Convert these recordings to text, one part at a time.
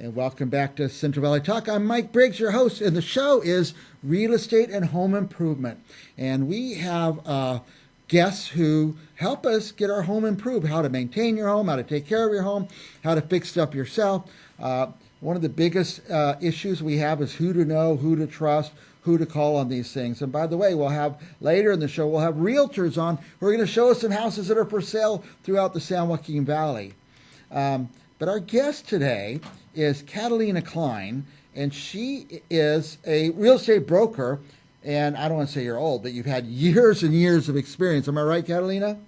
And welcome back to Central Valley Talk. I'm Mike Briggs, your host, and the show is Real Estate and Home Improvement. And we have guests who help us get our home improved, how to maintain your home, how to take care of your home, how to fix stuff yourself. One of the biggest issues we have is who to know, who to trust, who to call on these things. And by the way, we'll have later in the show, we'll have realtors on who are going to show us some houses that are for sale throughout the San Joaquin Valley. But our guest today is Katalina Klein, and she is a real estate broker. And I don't want to say you're old, but you've had years and years of experience. Am I right, Katalina?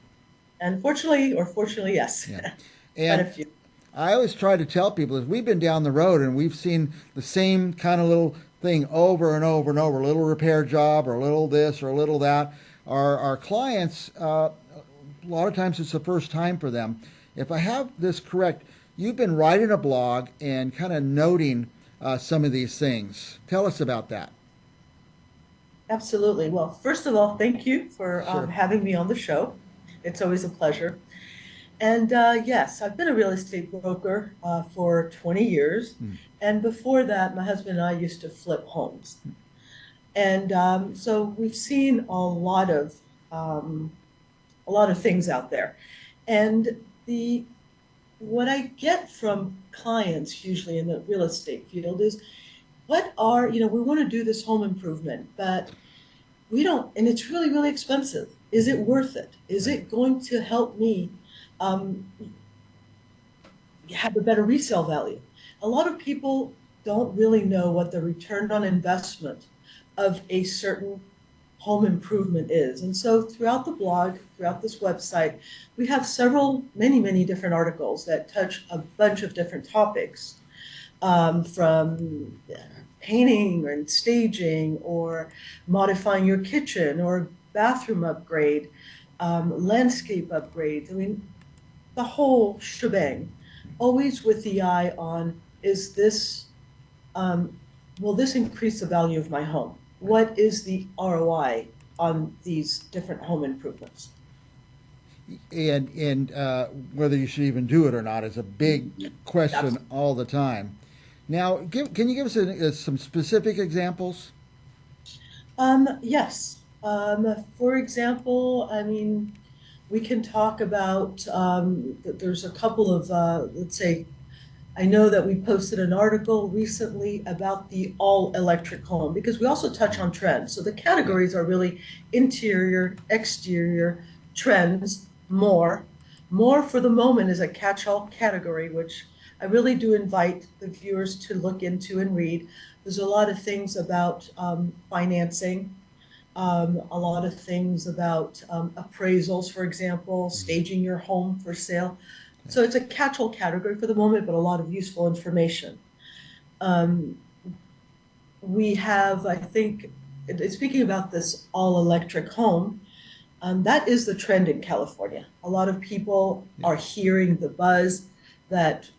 Unfortunately, or fortunately, yes. Yeah. Quite a And few. I always try to tell people is we've been down the road and we've seen the same kind of little thing over and over and over, a little repair job or a little this or a little that. Our clients, a lot of times it's the first time for them. If I have this correct, you've been writing a blog and kind of noting some of these things. Tell us about that. Absolutely. Well, first of all, thank you for Sure. having me on the show. It's always a pleasure. And yes, I've been a real estate broker for 20 years. Mm. And before that, my husband and I used to flip homes. And so we've seen a lot of things out there. And the what I get from clients usually in the real estate field is we want to do this home improvement, but we don't, and it's really, really expensive. Is it worth it? Is Right. it going to help me um, have a better resale value? A lot of people don't really know what the return on investment of a certain home improvement is. And so throughout the blog, throughout this website, we have many, many different articles that touch a bunch of different topics, from painting and staging or modifying your kitchen or bathroom upgrade, landscape upgrades. I mean, the whole shebang, always with the eye on, is this, will this increase the value of my home? What is the ROI on these different home improvements? And whether you should even do it or not is a big question Absolutely. all the time. Now, can you give us some specific examples? Yes. For example, I mean, we can talk about that there's a couple of, let's say, I know that we posted an article recently about the all electric home because we also touch on trends. So the Yeah. categories are really interior, exterior, trends, more. More for the moment is a catch all category, which I really do invite the viewers to look into and read. There's a lot of things about financing, a lot of things about appraisals, for example, staging your home for sale. So it's a catch-all category for the moment, but a lot of useful information. Um, we have, I think, speaking about this all-electric home, that is the trend in California. A lot of people Yeah. are hearing the buzz that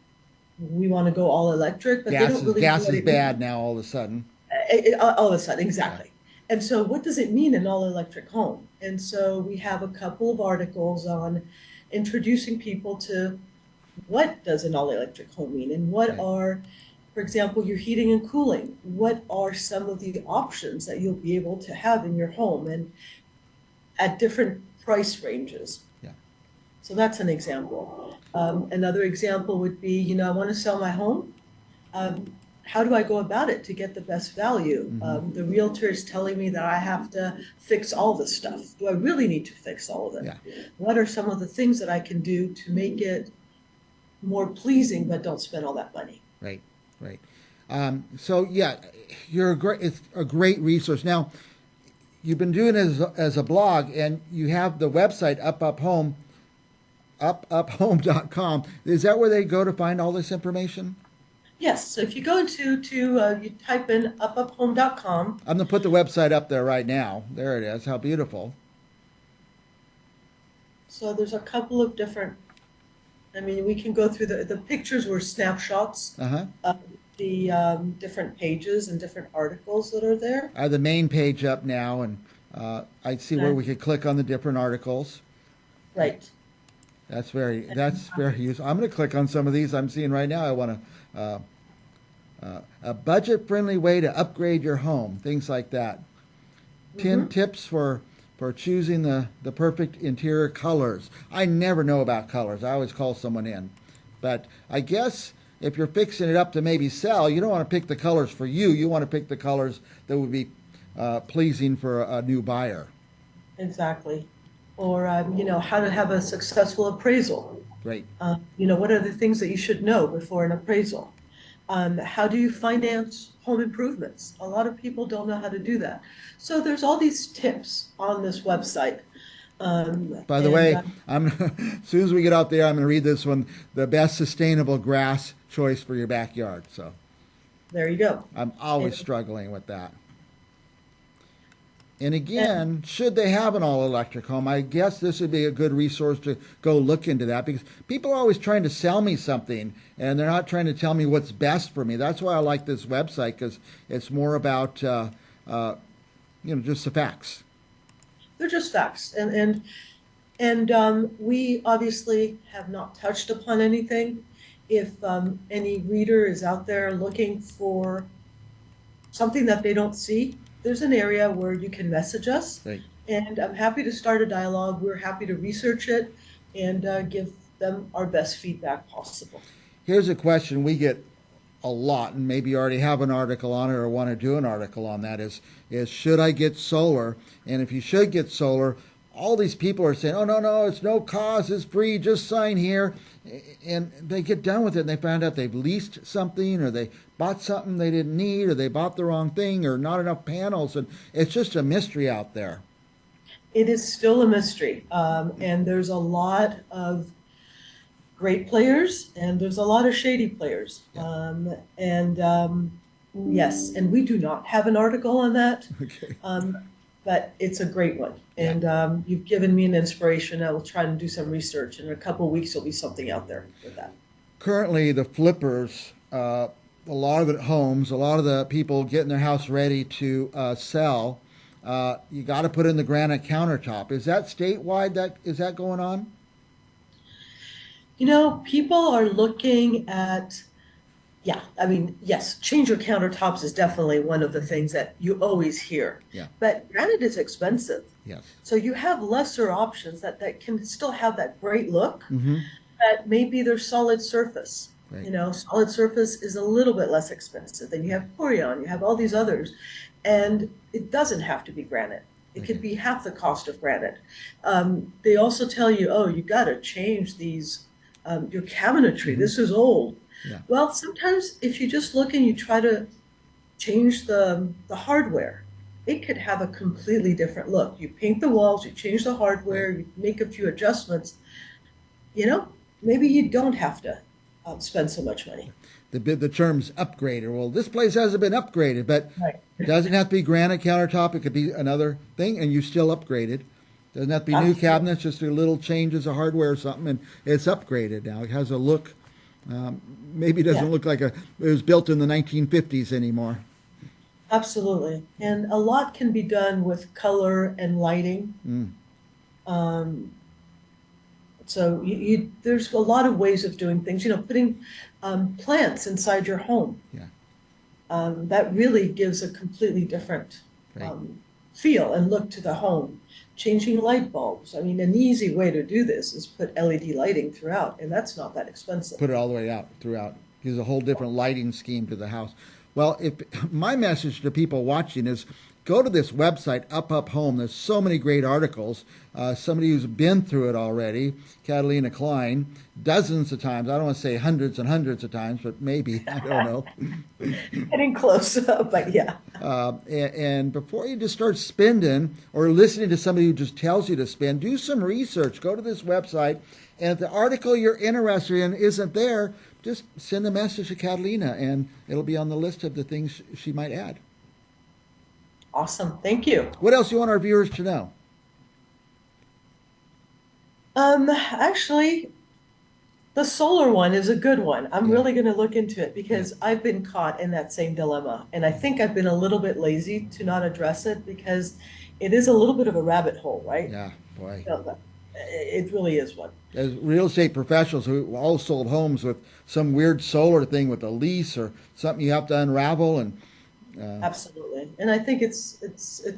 we want to go all electric, but they don't really know Gas what is it bad means. now all of a sudden. All of a sudden, Yeah. exactly. And so, what does it mean an all electric home? And so, we have a couple of articles on introducing people to what does an all electric home mean and what Right. are, for example, your heating and cooling. What are some of the options that you'll be able to have in your home and at different price ranges? Yeah. So, that's an example. Another example would be, I want to sell my home. um, how do I go about it to get the best value? Hmm. The realtor is telling me that I have to fix all this stuff. Do I really need to fix all of it? Yeah. What are some of the things that I can do to make it more pleasing, but don't spend all that money? Right. Right. So yeah, it's a great resource. Now, you've been doing it as a blog, and you have the website upuphome.com. Is that where they go to find all this information? Yes. So if you go you type in upuphome.com. I'm gonna put the website up there right now. There it is. How beautiful. So there's a couple of different. I mean, we can go through the pictures were snapshots Uh huh. of the different pages and different articles that are there. I have the main page up now, and I see where Okay. we could click on the different articles. Right. That's very useful. I'm going to click on some of these I'm seeing right now. I want to A budget-friendly way to upgrade your home, things like that. 10 Hmm. tips for choosing the perfect interior colors. I never know about colors. I always call someone in. But I guess if you're fixing it up to maybe sell, you don't want to pick the colors for you. You want to pick the colors that would be pleasing for a new buyer. Exactly. Or, how to have a successful appraisal. Great. What are the things that you should know before an appraisal? How do you finance home improvements? A lot of people don't know how to do that. So there's all these tips on this website. By the And way, I'm as soon as we get out there, I'm going to read this one: the best sustainable grass choice for your backyard. So There you go. I'm always And, struggling with that. And and again, should they have an all electric home, I guess this would be a good resource to go look into that because people are always trying to sell me something and they're not trying to tell me what's best for me. That's why I like this website because it's more about, just the facts. they're just facts. And we obviously have not touched upon anything. If any reader is out there looking for something that they don't see, there's an area where you can message us. Right. And I'm happy to start a dialogue. We're happy to research it and give them our best feedback possible. Here's a question we get a lot, and maybe you already have an article on it or want to do an article on that is should I get solar? And if you should get solar, all these people are saying, oh, no, it's no cost, it's free, just sign here. And they get done with it and they find out they've leased something or they bought something they didn't need or they bought the wrong thing or not enough panels. And it's just a mystery out there. It is still a mystery. And there's a lot of great players and there's a lot of shady players. Yeah. Yes, and we do not have an article on that. Okay. But it's a great one. Yeah. And you've given me an inspiration. I will try to do some research. In a couple of weeks, there'll be something out there with that. Currently, the flippers, a lot of the homes, a lot of the people getting their house ready to sell, you got to put in the granite countertop. Is that statewide? Is that going on? People are looking at, yeah, I mean, yes, change your countertops is definitely one of the things that you always hear. Yeah. But granite is expensive. Yes. So you have lesser options that can still have that great look, Mm-hmm. but maybe they're solid surface. Right. Solid surface is a little bit less expensive. Then you have Corian, you have all these others, and it doesn't have to be granite. It Okay. could be half the cost of granite. They also tell you, oh, you got to change these, your cabinetry. Mm-hmm. This is old. Yeah. Well, sometimes if you just look and you try to change the hardware, it could have a completely different look. You paint the walls, you change the hardware, Right. you make a few adjustments. Maybe you don't have to spend so much money. The term's upgraded. Well, this place hasn't been upgraded, but Right. it doesn't have to be granite countertop. It could be another thing, and you still upgraded. Doesn't have to be new Absolutely. cabinets, just a little changes of hardware or something, and it's upgraded now. It has a look. Maybe it doesn't Yeah. look like it was built in the 1950s anymore. Absolutely. And a lot can be done with color and lighting. Mm. Um, so there's a lot of ways of doing things. Putting plants inside your home. Yeah. That really gives a completely different Right. feel and look to the home. Changing light bulbs. I mean, an easy way to do this is put LED lighting throughout, and that's not that expensive. Put it all the way out throughout. Gives a whole different lighting scheme to the house. Well, if my message to people watching is go to this website, Up Home. There's so many great articles. Somebody who's been through it already, Katalina Klein, dozens of times. I don't want to say hundreds and hundreds of times, but maybe, I don't know. Getting close, but yeah. And before you just start spending or listening to somebody who just tells you to spend, do some research. Go to this website, and if the article you're interested in isn't there, just send a message to Catalina, and it'll be on the list of the things she might add. Awesome. Thank you. What else do you want our viewers to know? Actually, the solar one is a good one. I'm Yeah. really going to look into it because I've been caught in that same dilemma. And I think I've been a little bit lazy to not address it because it is a little bit of a rabbit hole, right? Yeah, boy. So, It really is one. As real estate professionals who all sold homes with some weird solar thing with a lease or something you have to unravel, and Absolutely. And I think it's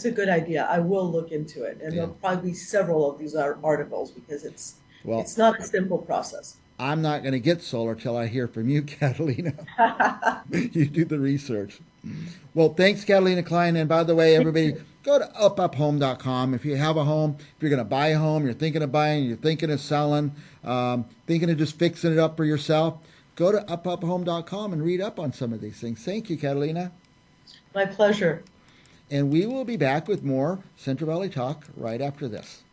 a good idea. I will look into it. And yeah. there'll probably be several of these articles because Well, it's not a simple process. I'm not going to get solar till I hear from you, Catalina. You do the research. Well, thanks, Katalina Klein. And by the way, everybody, go to upuphome.com. If you have a home, if you're going to buy a home, you're thinking of buying, you're thinking of selling, thinking of just fixing it up for yourself, go to upuphome.com and read up on some of these things. Thank you, Catalina. My pleasure. And we will be back with more Central Valley Talk right after this.